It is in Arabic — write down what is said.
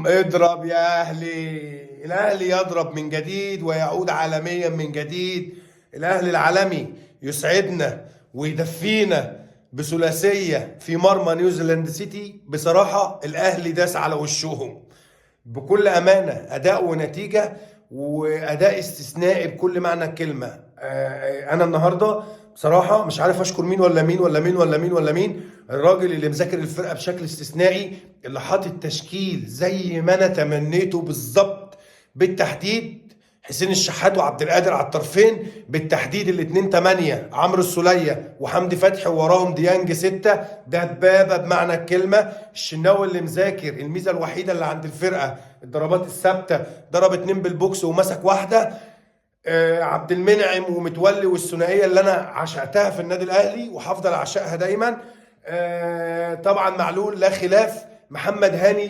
اضرب يا اهلي. الاهلي يضرب من جديد ويعود عالميا من جديد. الاهلي العالمي يسعدنا ويدفينا بثلاثيه في مرمى نيوزيلاند سيتي. بصراحه الاهلي داس على وشهم بكل امانه، اداء ونتيجه واداء استثنائي بكل معنى الكلمه. انا النهارده بصراحه مش عارف اشكر مين ولا مين ولا مين ولا مين ولا مين. الراجل اللي مذاكر الفرقه بشكل استثنائي، اللي حاطط تشكيل زي ما انا تمنيته بالظبط، بالتحديد حسين الشحات وعبد القادر على الطرفين، بالتحديد الاتنين 8 عمرو السولية وحمدي فتحي ووراهم ديانج 6. دبابة بمعنى الكلمة. الشناوي اللي مذاكر، الميزة الوحيدة اللي عند الفرقة الضربات الثابتة، ضرب 2 بالبوكس ومسك واحدة. عبد المنعم ومتولي والثنائية اللي انا عشقتها في النادي الاهلي وهفضل اعشقها دايما. طبعا معلول لا خلاف. محمد هاني